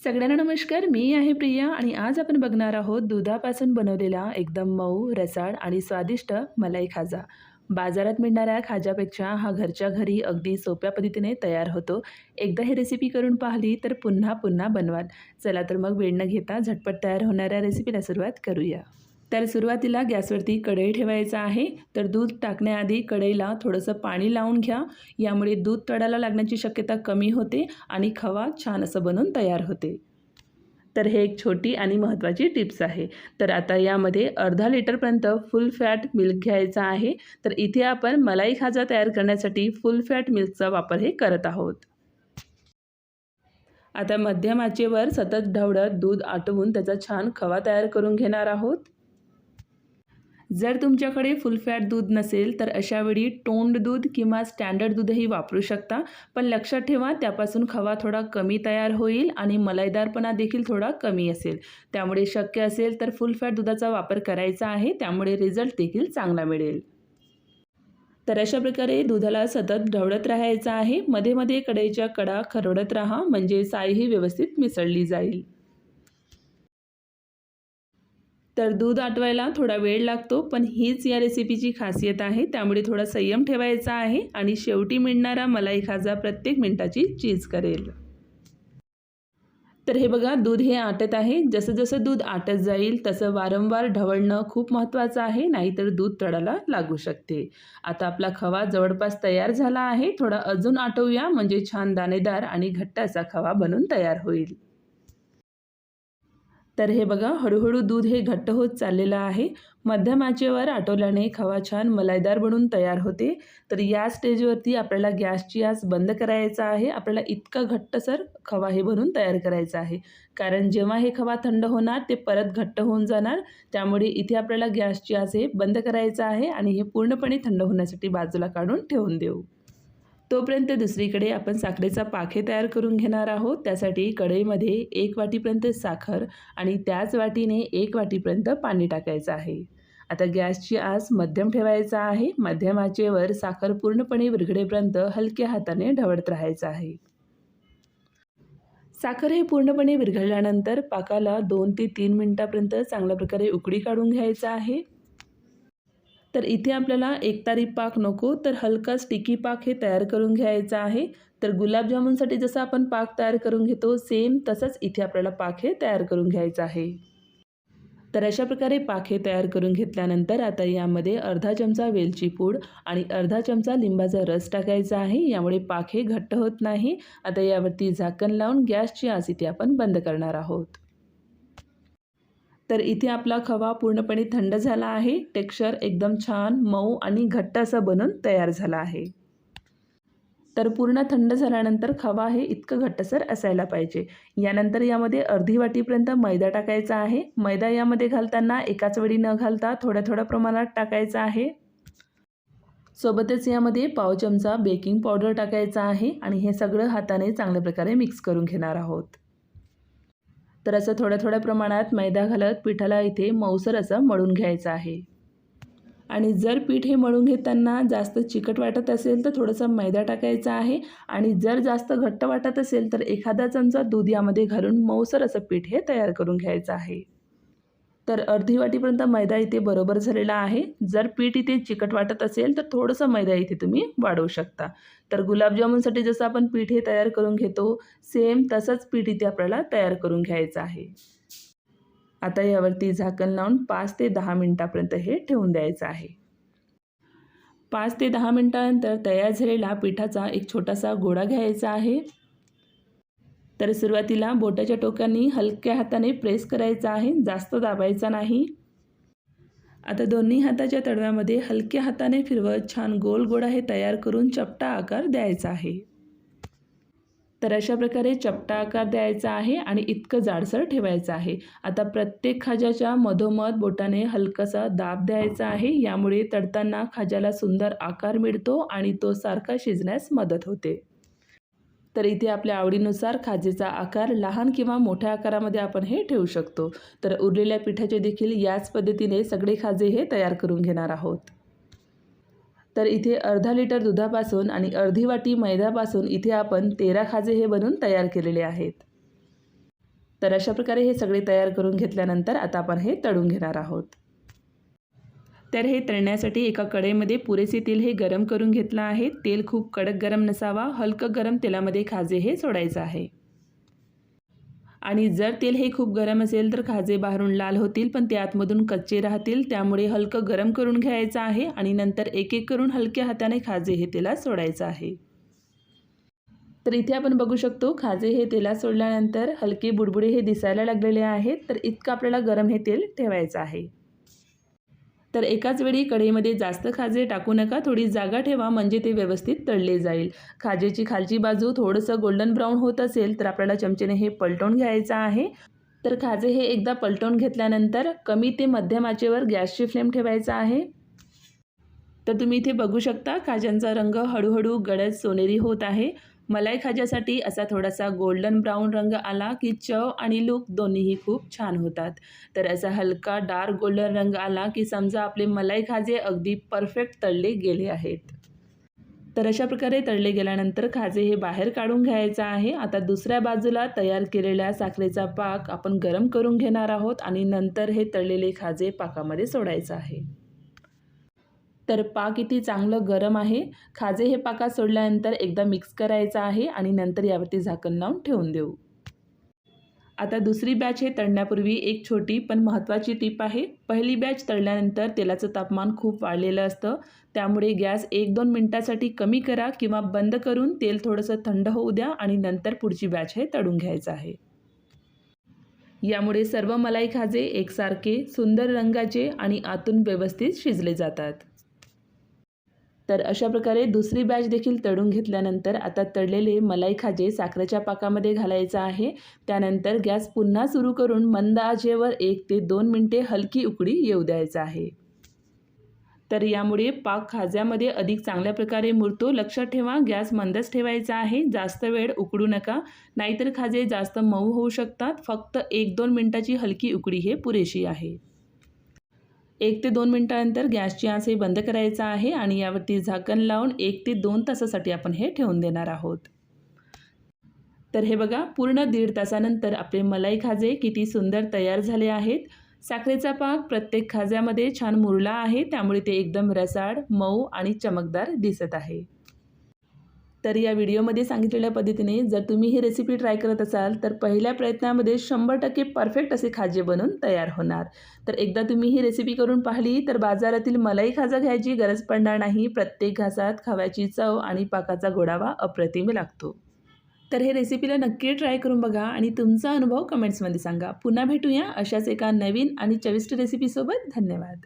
सगळ्यांना नमस्कार. मी आहे प्रिया आणि आज आपण बघणार आहोत दुधापासून बनवलेला एकदम मऊ, रसाळ आणि स्वादिष्ट मलाई खाजा. बाजारात मिळणाऱ्या खाज्यापेक्षा हा घरच्या घरी अगदी सोप्या पद्धतीने तयार होतो. एकदा ही रेसिपी करून पाहिली तर पुन्हा पुन्हा बनवाल. चला तर मग वेळ न घेता झटपट तयार होणाऱ्या रेसिपीला सुरुवात करूया. तर सुरुवातीला गॅसवरती कढई ठेवायचा आहे. तर दूध टाकण्याआधी कढईला थोडंसं पाणी लावून घ्या. यामुळे दूध तडाला लागण्याची शक्यता कमी होते आणि खवा छान असं बनून तयार होते. तर हे एक छोटी आणि महत्त्वाची टिप्स आहे. तर आता यामध्ये अर्धा लिटरपर्यंत फुल फॅट मिल्क घ्यायचं आहे. तर इथे आपण मलाई खाजा तयार करण्यासाठी फुल फॅट मिल्कचा वापर हे करत आहोत. आता मध्यम आचेवर सतत ढवळत दूध आटवून त्याचा छान खवा तयार करून घेणार आहोत. जर तुमच्याकडे फुल फॅट दूध नसेल तर अशावेळी टोंड दूध किंवा स्टँडर्ड दूधही वापरू शकता. पण लक्षात ठेवा त्यापासून खवा थोडा कमी तयार होईल आणि मलाईदारपणा देखील थोडा कमी असेल. त्यामुळे शक्य असेल तर फुल फॅट दुधाचा वापर करायचा आहे. त्यामुळे रिझल्ट देखील चांगला मिळेल. तर अशा प्रकारे दुधाला सतत ढवळत राहायचं आहे. मध्ये मध्ये कढईच्या कडा खरवडत राहा म्हणजे साईही व्यवस्थित मिसळली जाईल. तर दूध आटवायला थोडा वेळ लागतो पण हीच या रेसिपीची खासियत आहे. त्यामुळे थोडा संयम ठेवायचा आहे आणि शेवटी मिळणारा मलाई खाजा प्रत्येक मिनिटाची चीज करेल. तर हे बघा दूध हे आटत आहे. जसं जसं दूध आटत जाईल तसं वारंवार ढवळणं खूप महत्त्वाचं आहे, नाहीतर दूध तडाला लागू शकते. आता आपला खवा जवळपास तयार झाला आहे. थोडा अजून आटवूया म्हणजे छान दाणेदार आणि घट्ट असा खवा बनून तयार होईल. तर हे बघा हळूहळू दूध हे घट्ट होत चाललेलं आहे. मध्यम आचेवर आटवल्याने खवा छान मलाईदार बनून तयार होते. तर या स्टेजवरती आपल्याला गॅसची आच बंद करायचा आहे. आपल्याला इतका घट्टसर खवा हे बनून तयार करायचा आहे. कारण जेव्हा हे खवा थंड होणार ते परत घट्ट होऊन जाणार. त्यामुळे इथे आपल्याला गॅसची आच हे बंद करायचं आहे आणि हे पूर्णपणे थंड होण्यासाठी बाजूला काढून ठेवून देऊ. तोपर्यंत दुसरीकडे आपण साखरेचा पाक तयार करून घेणार आहोत. त्यासाठी कढईमध्ये 1 वाटीपर्यंत साखर आणि त्याच वाटीने 1 वाटीपर्यंत पाणी टाकायचं आहे. आता गॅसची आच मध्यम ठेवायचा आहे. मध्यम आचेवर साखर पूर्णपणे विरघळेपर्यंत हलक्या हाताने ढवळत राहायचं आहे. साखर हे पूर्णपणे विरघळल्यानंतर पाकाला 2 ते 3 मिनिटापर्यंत चांगल्या प्रकारे उकळी काढून घ्यायचा आहे. तर इथे आपल्याला एकतारी पाक नको तर हलका स्टिकी पाक हे तयार करून घ्यायचा आहे. तर गुलाबजामुनसाठी जसं आपण पाक तयार करून घेतो सेम तसंच इथे आपल्याला पाक हे तयार करून घ्यायचं आहे. तर अशा प्रकारे पाक हे तयार करून घेतल्यानंतर आता यामध्ये अर्धा चमचा वेलची पूड आणि अर्धा चमचा लिंबाचा रस टाकायचा आहे. यामुळे पाक हे घट्ट होत नाही. आता यावरती झाकण लावून गॅसची आच इथे आपण बंद करणार आहोत. तर इथे आपला खवा पूर्णपणे थंड झाला आहे. टेक्स्चर एकदम छान मऊ आणि घट्ट असा बनून तयार झाला आहे. तर पूर्ण थंड झाल्यानंतर खवा हे इतकं घट्टसर असायला पाहिजे. यानंतर यामध्ये अर्धी वाटीपर्यंत मैदा टाकायचा आहे. मैदा यामध्ये घालताना एकाच वेळी न घालता थोड्या थोड्या प्रमाणात टाकायचा आहे. सोबतच यामध्ये पाव चमचा बेकिंग पावडर टाकायचा आहे आणि हे सगळं हाताने चांगल्या प्रकारे मिक्स करून घेणार आहोत. तर असं थोड्या थोड्या प्रमाणात मैदा घालत पिठाला इथे मऊसर असं मळून घ्यायचं आहे. आणि जर पीठ हे मळून घेताना जास्त चिकट वाटत असेल तर थोडंसं मैदा टाकायचा आहे आणि जर जास्त घट्ट वाटत असेल तर एखादा चमचा दूध यामध्ये घालून मऊसर असं पीठ हे तयार करून घ्यायचं आहे. तर अर्धी वाटीपर्यंत मैदा इथे बरोबर झालेला आहे. जर पीठ इथे चिकट वाटत असेल तर थोडंसं मैदा इथे तुम्ही वाढवू शकता. तर गुलाबजामुनसाठी जसं आपण पीठ हे तयार करून घेतो सेम तसंच पीठ इथे आपल्याला तयार करून घ्यायचं आहे. आता यावरती झाकण लावून 5 ते 10 मिनिटापर्यंत हे ठेवून द्यायचं आहे. 5 ते 10 मिनिटानंतर तयार झालेला पिठाचा एक छोटासा गोळा घ्यायचा आहे. तर सुरुवातीला बोटाच्या टोकांनी हलक्या हाताने प्रेस करायचा आहे, जास्त दाबायचा नाही. आता दोन्ही हाताच्या तळव्यामध्ये हलक्या हाताने फिरवत छान गोल गोळा हे तयार करून चपटा आकार द्यायचा आहे. तर अशा प्रकारे चपटा आकार द्यायचा आहे आणि इतकं जाडसर ठेवायचं आहे. आता प्रत्येक खाज्याच्या मधोमध बोटाने हलकासा दाब द्यायचा आहे. यामुळे तळताना खाज्याला सुंदर आकार मिळतो आणि तो सारखा शिजण्यास मदत होते. तर इथे आपल्या आवडीनुसार खाजेचा आकार लहान किंवा मोठ्या आकारामध्ये आपण हे ठेवू शकतो. तर उरलेल्या पिठाचे देखील याच पद्धतीने सगळे खाजे हे तयार करून घेणार आहोत. तर इथे अर्धा लिटर दुधापासून आणि अर्धी वाटी मैद्यापासून इथे आपण 13 खाजे हे बनवून तयार केलेले आहेत. तर अशा प्रकारे हे सगळे तयार करून घेतल्यानंतर आता आपण हे तळून घेणार आहोत। तर हे तळण्यासाठी एका कढईमध्ये पुरेसे तेल हे गरम करून घेतलं आहे। तेल खूप कडक गरम नसावा, हलकं गरम तेलामध्ये खाजे हे सोडायचं आहे। आणि जर तेल हे खूप गरम असेल तर खाजे बाहेरून लाल होतील पण ते आतमधून कच्चे राहतील, त्यामुळे हलकं गरम करून घ्यायचं आहे आणि नंतर एक एक करून हलक्या हाताने खाजे हे तेलात सोडायचं आहे। तर इथे आपण बघू शकतो खाजे हे तेलात सोडल्यानंतर हलके बुडबुडे हे दिसायला लागलेले आहेत। तर इतकं आपल्याला गरम हे तेल ठेवायचं आहे। तर एकाच वेळी कढईमध्ये जास्त खाजे टाकू नका, थोडी जागा ठेवा म्हणजे ते व्यवस्थित तळले जाईल। खाजेची खालची बाजू थोडंसं गोल्डन ब्राऊन होत असेल तर आपल्याला चमचेने हे पलटवून घ्यायचं आहे। तर खाजे हे एकदा पलटवून घेतल्यानंतर कमी ते मध्यम आचेवर गॅसची फ्लेम ठेवायचा आहे। तर तुम्ही इथे बघू शकता खाज्यांचा रंग हळूहळू गडद सोनेरी होत आहे। मलाई खाज्यासाठी असा थोडासा गोल्डन ब्राऊन रंग आला की चव आणि लूक दोन्हीही खूप छान होतात। तर असा हलका डार्क गोल्डन रंग आला की समजा आपले मलाई खाजे अगदी परफेक्ट तळले गेले आहेत। तर अशा प्रकारे तळले गेल्यानंतर खाजे हे बाहेर काढून घ्यायचं आहे। आता दुसऱ्या बाजूला तयार केलेल्या साखरेचा पाक आपण गरम करून घेणार आहोत आणि नंतर हे तळलेले खाजे पाकामध्ये सोडायचं आहे। तर पाक इथे चांगलं गरम आहे। खाजे हे पाकात सोडल्यानंतर एकदा मिक्स करायचं आहे आणि नंतर यावरती झाकण लावून ठेवून देऊ। आता दुसरी बॅच हे तळण्यापूर्वी एक छोटी पण महत्त्वाची टिप आहे। पहिली बॅच तळल्यानंतर तेलाचं तापमान खूप वाढलेलं असतं, त्यामुळे गॅस 1-2 मिनिटासाठी कमी करा किंवा बंद करून तेल थोडंसं थंड होऊ द्या आणि नंतर पुढची बॅच हे तळून घ्यायचं आहे। यामुळे सर्व मलाई खाजे एकसारखे सुंदर रंगाचे आणि आतून व्यवस्थित शिजले जातात। तर अशा प्रकारे दुसरी बॅच देखील तळून घेतल्यानंतर आता तळलेले मलाई खाजे साखरेच्या पाकामध्ये घालायचं आहे। त्यानंतर गॅस पुन्हा सुरू करून मंद आचेवर 1 ते 2 मिनिटे हलकी उकळी येऊ द्यायचं आहे। तर यामुळे पाक खाज्यामध्ये अधिक चांगल्या प्रकारे मुरतो। लक्षात ठेवा गॅस मंदच ठेवायचा आहे, जास्त वेळ उकळू नका, नाहीतर खाजे जास्त मऊ होऊ शकतात। फक्त 1-2 मिनिटाची हलकी उकळी हे पुरेशी आहे। 1 ते 2 मिनिटानंतर गॅसची आच हे बंद करायचा आहे आणि यावरती झाकण लावून 1 ते 2 तासासाठी आपण हे ठेवून देणार आहोत। तर हे बघा पूर्ण 1.5 तासानंतर आपले मलाई खाजे किती सुंदर तयार झाले आहेत। साखरेचा पाक प्रत्येक खाज्यामध्ये छान मुरला आहे, त्यामुळे ते एकदम रसाळ, मऊ आणि चमकदार दिसत आहे। तर या व्हिडिओमध्ये सांगितलेल्या पद्धतीने जर तुम्ही ही रेसिपी ट्राय करत असाल तर पहिल्या प्रयत्नामध्ये 100% परफेक्ट असे खाजे बनून तयार होणार। तर एकदा तुम्ही ही रेसिपी करून पाहिली तर बाजारातील मलाई खाजा घ्यायची गरज पडणार नाही। प्रत्येक घासात खव्याची चव आणि पाकाचा गोडावा अप्रतिम लागतो। तर हे रेसिपीला नक्की ट्राय करून बघा आणि तुमचा अनुभव कमेंट्समध्ये सांगा। पुन्हा भेटूया अशाच एका नवीन आणि चविष्ट रेसिपीसोबत। धन्यवाद।